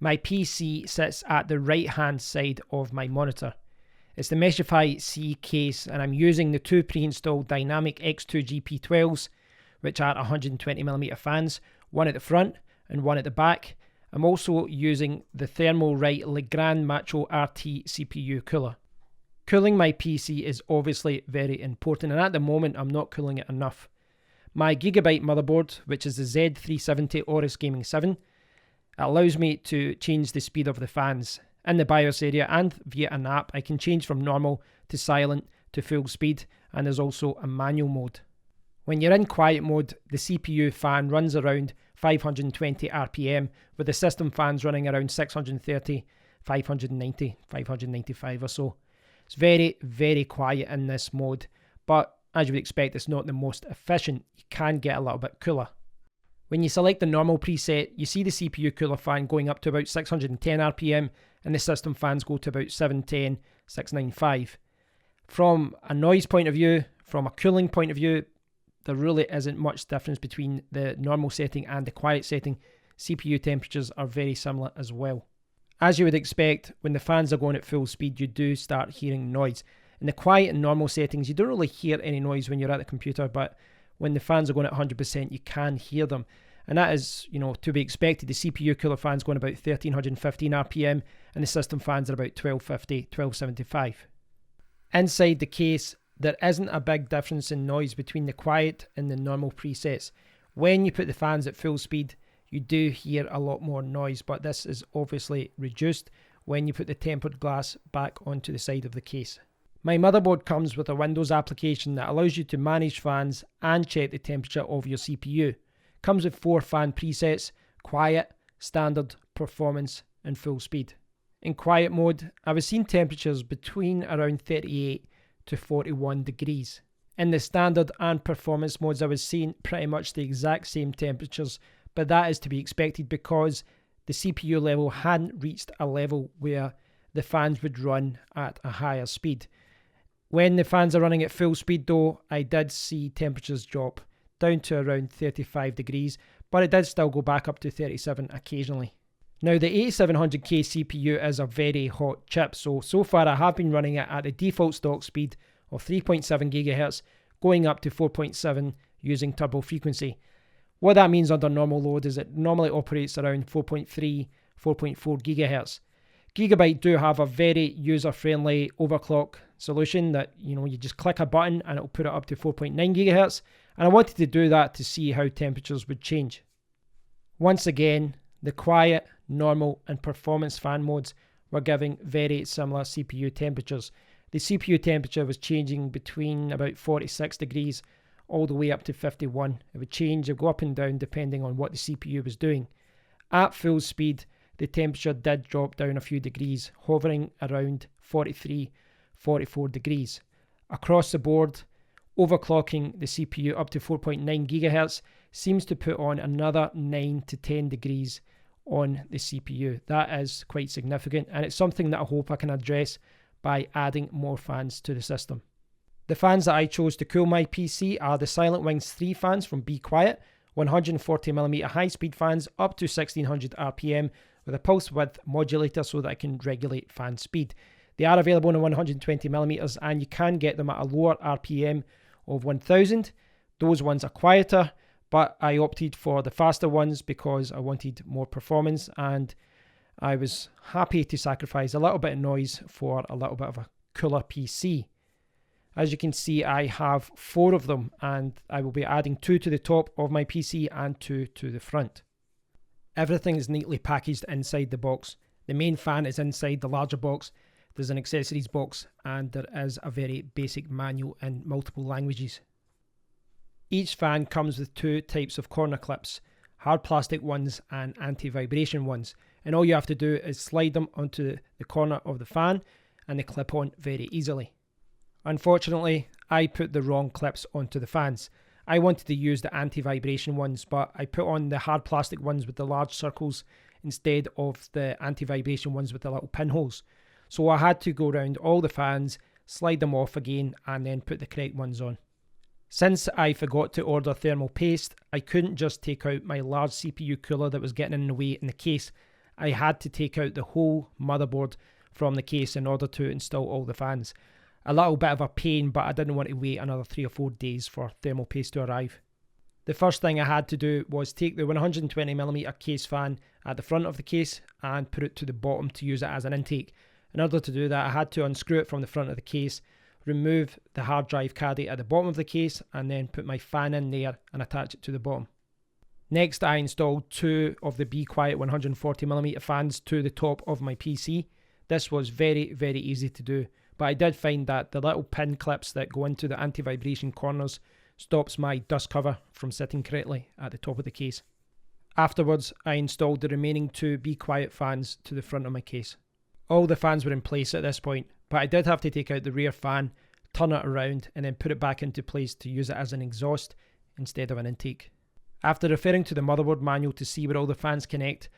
My PC sits at the right hand side of my monitor. It's the Meshify C case, and I'm using the two pre-installed Dynamic X2 GP12s, which are 120mm fans, one at the front and one at the back. I'm also using the Thermalright Legrand Macho RT CPU cooler. Cooling my PC is obviously very important, and at the moment I'm not cooling it enough. My Gigabyte motherboard, which is the Z370 Aorus Gaming 7, allows me to change the speed of the fans. In the BIOS area and via an app, I can change from normal to silent to full speed, and there's also a manual mode. When you're in quiet mode, the CPU fan runs around 520 RPM, with the system fans running around 630, 590, 595 or so. It's very, very quiet in this mode, but as you would expect, it's not the most efficient. You can get a little bit cooler. When you select the normal preset, you see the CPU cooler fan going up to about 610 RPM, and the system fans go to about 710, 695. From a noise point of view, from a cooling point of view, there really isn't much difference between the normal setting and the quiet setting. CPU temperatures are very similar as well. As you would expect, when the fans are going at full speed, you do start hearing noise. In the quiet and normal settings, you don't really hear any noise when you're at the computer, but when the fans are going at 100%, you can hear them. And that is, to be expected. The CPU cooler fan's going about 1315 RPM, and the system fans are about 1250, 1275. Inside the case, there isn't a big difference in noise between the quiet and the normal presets. When you put the fans at full speed, you do hear a lot more noise, but this is obviously reduced when you put the tempered glass back onto the side of the case. My motherboard comes with a Windows application that allows you to manage fans and check the temperature of your CPU. Comes with 4 fan presets: quiet, standard, performance and full speed. In quiet mode, I was seeing temperatures between around 38 to 41 degrees. In the standard and performance modes, I was seeing pretty much the exact same temperatures, but that is to be expected because the CPU level hadn't reached a level where the fans would run at a higher speed. When the fans are running at full speed though, I did see temperatures drop down to around 35 degrees, but it did still go back up to 37 occasionally. Now the 8700K CPU is a very hot chip, so far I have been running it at the default stock speed of 3.7 GHz, going up to 4.7 using turbo frequency. What that means under normal load is it normally operates around 4.3, 4.4 GHz. Gigabyte do have a very user-friendly overclock solution that, you just click a button and it'll put it up to 4.9 GHz, and I wanted to do that to see how temperatures would change. Once again, the quiet, normal and performance fan modes were giving very similar CPU temperatures. The CPU temperature was changing between about 46 degrees all the way up to 51. It would change, it would go up and down depending on what the CPU was doing. At full speed, the temperature did drop down a few degrees, hovering around 43, 44 degrees. Across the board, overclocking the CPU up to 4.9 GHz seems to put on another 9 to 10 degrees on the CPU. That is quite significant, and it's something that I hope I can address by adding more fans to the system. The fans that I chose to cool my PC are the SilentWings 3 fans from Be Quiet, 140mm high-speed fans up to 1600 RPM with a pulse width modulator so that I can regulate fan speed. They are available in 120mm and you can get them at a lower RPM of 1000. Those ones are quieter, but I opted for the faster ones because I wanted more performance, and I was happy to sacrifice a little bit of noise for a little bit of a cooler PC. As you can see, I have 4 of them, and I will be adding 2 to the top of my PC and 2 to the front. Everything is neatly packaged inside the box. The main fan is inside the larger box. There's an accessories box, and there is a very basic manual in multiple languages. Each fan comes with 2 types of corner clips, hard plastic ones and anti-vibration ones, and all you have to do is slide them onto the corner of the fan and they clip on very easily. Unfortunately, I put the wrong clips onto the fans. I wanted to use the anti-vibration ones, but I put on the hard plastic ones with the large circles instead of the anti-vibration ones with the little pinholes. So I had to go around all the fans, slide them off again, and then put the correct ones on. Since I forgot to order thermal paste, I couldn't just take out my large CPU cooler that was getting in the way in the case. I had to take out the whole motherboard from the case in order to install all the fans. A little bit of a pain, but I didn't want to wait another 3 or 4 days for thermal paste to arrive. The first thing I had to do was take the 120mm case fan at the front of the case and put it to the bottom to use it as an intake. In order to do that, I had to unscrew it from the front of the case, remove the hard drive caddy at the bottom of the case, and then put my fan in there and attach it to the bottom. Next, I installed 2 of the Be Quiet 140mm fans to the top of my PC. This was very, very easy to do, but I did find that the little pin clips that go into the anti-vibration corners stops my dust cover from sitting correctly at the top of the case. Afterwards, I installed the remaining 2 Be Quiet fans to the front of my case. All the fans were in place at this point, but I did have to take out the rear fan, turn it around, and then put it back into place to use it as an exhaust instead of an intake. After referring to the motherboard manual to see where all the fans connect,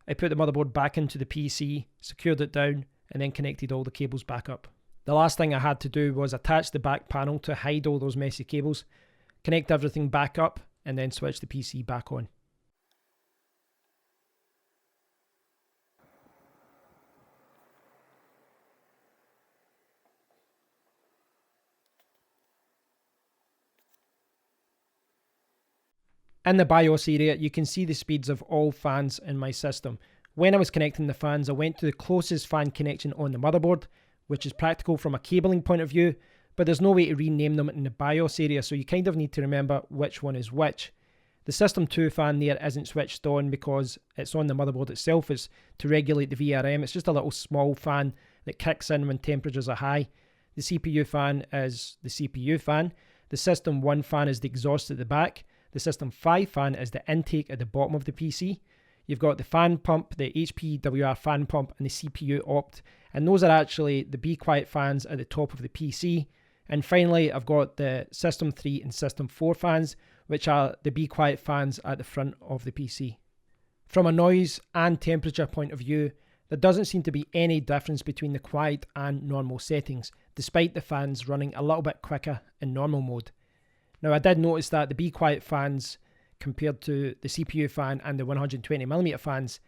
I put the motherboard back into the PC, secured it down, and then connected all the cables back up. The last thing I had to do was attach the back panel to hide all those messy cables, connect everything back up, and then switch the PC back on. In the BIOS area, you can see the speeds of all fans in my system. When I was connecting the fans, I went to the closest fan connection on the motherboard, which is practical from a cabling point of view, but there's no way to rename them in the BIOS area, so you kind of need to remember which one is which. The System 2 fan there isn't switched on because it's on the motherboard itself. It's to regulate the VRM. It's just a little small fan that kicks in when temperatures are high. The CPU fan is the CPU fan. The System 1 fan is the exhaust at the back. The System 5 fan is the intake at the bottom of the PC. You've got the fan pump, the HPWR fan pump, and the CPU opt, and those are actually the Be Quiet fans at the top of the PC. And finally, I've got the System 3 and System 4 fans, which are the Be Quiet fans at the front of the PC. From a noise and temperature point of view, there doesn't seem to be any difference between the quiet and normal settings, despite the fans running a little bit quicker in normal mode. Now, I did notice that the Be Quiet fans, compared to the CPU fan and the 120mm fans,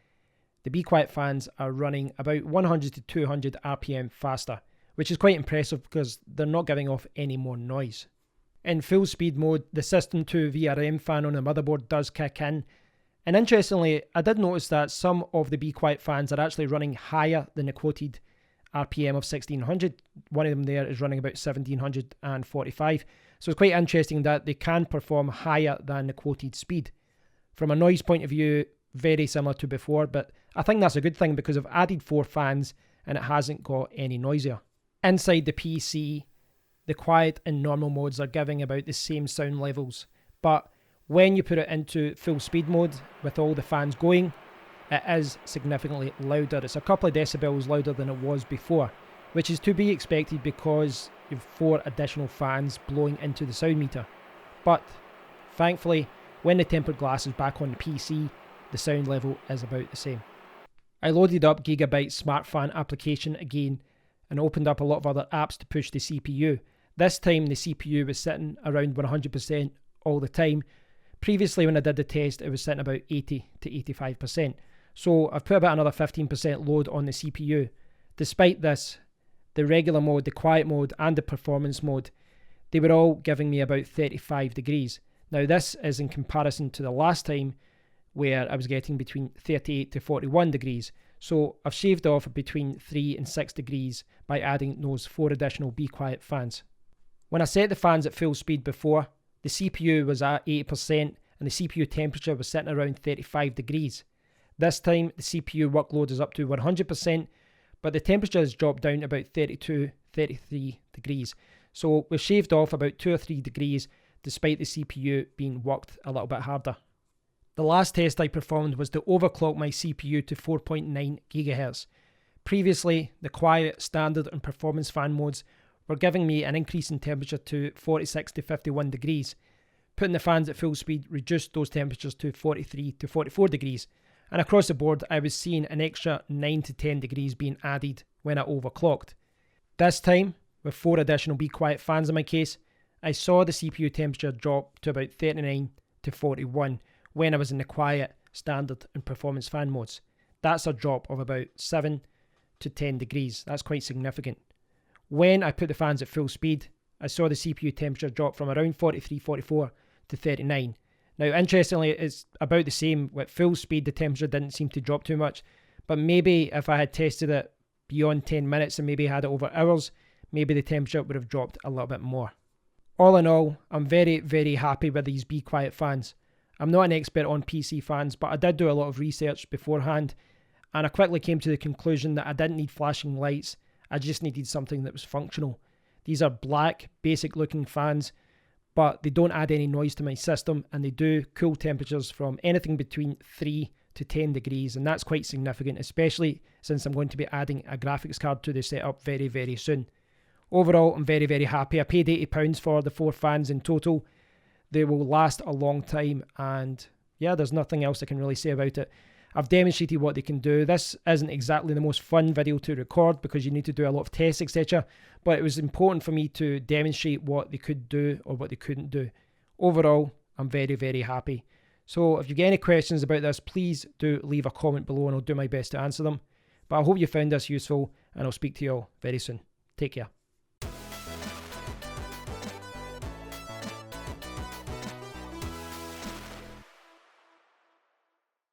the Be Quiet fans are running about 100 to 200 RPM faster, which is quite impressive because they're not giving off any more noise. In full speed mode, the System 2 VRM fan on the motherboard does kick in, and interestingly, I did notice that some of the Be Quiet fans are actually running higher than the quoted RPM of 1600. One of them there is running about 1745. So it's quite interesting that they can perform higher than the quoted speed. From a noise point of view, very similar to before, but I think that's a good thing because I've added 4 fans and it hasn't got any noisier. Inside the PC, the quiet and normal modes are giving about the same sound levels, but when you put it into full speed mode with all the fans going, it is significantly louder. It's a couple of decibels louder than it was before, which is to be expected because you've 4 additional fans blowing into the sound meter. But thankfully, when the tempered glass is back on the PC, the sound level is about the same. I loaded up Gigabyte's Smart Fan application again and opened up a lot of other apps to push the CPU. This time the CPU was sitting around 100% all the time. Previously when I did the test, it was sitting about 80 to 85%. So I've put about another 15% load on the CPU. Despite this, the regular mode, the quiet mode, and the performance mode, they were all giving me about 35 degrees. Now this is in comparison to the last time where I was getting between 38 to 41 degrees. So I've shaved off between 3 and 6 degrees by adding those 4 additional Be Quiet fans. When I set the fans at full speed before, the CPU was at 80% and the CPU temperature was sitting around 35 degrees. This time the CPU workload is up to 100%, but the temperature has dropped down to about 32, 33 degrees. So we've shaved off about 2 or 3 degrees despite the CPU being worked a little bit harder. The last test I performed was to overclock my CPU to 4.9 GHz. Previously, the quiet, standard and performance fan modes were giving me an increase in temperature to 46 to 51 degrees. Putting the fans at full speed reduced those temperatures to 43 to 44 degrees. And across the board, I was seeing an extra 9 to 10 degrees being added when I overclocked. This time, with 4 additional Be Quiet fans in my case, I saw the CPU temperature drop to about 39 to 41 when I was in the quiet, standard and performance fan modes. That's a drop of about 7 to 10 degrees. That's quite significant. When I put the fans at full speed, I saw the CPU temperature drop from around 43, 44 to 39. Now, interestingly, it's about the same. With full speed, the temperature didn't seem to drop too much. But maybe if I had tested it beyond 10 minutes and maybe had it over hours, maybe the temperature would have dropped a little bit more. All in all, I'm very, very happy with these Be Quiet fans. I'm not an expert on PC fans, but I did do a lot of research beforehand, and I quickly came to the conclusion that I didn't need flashing lights. I just needed something that was functional. These are black, basic looking fans, but they don't add any noise to my system, and they do cool temperatures from anything between 3 to 10 degrees, and that's quite significant, especially since I'm going to be adding a graphics card to the setup very, very soon. Overall, I'm very, very happy. I paid £80 for the 4 fans in total. They will last a long time, and yeah, there's nothing else I can really say about it. I've demonstrated what they can do. This isn't exactly the most fun video to record because you need to do a lot of tests, etc. But it was important for me to demonstrate what they could do or what they couldn't do. Overall, I'm very, very happy. So if you get any questions about this, please do leave a comment below and I'll do my best to answer them. But I hope you found this useful, and I'll speak to you all very soon. Take care.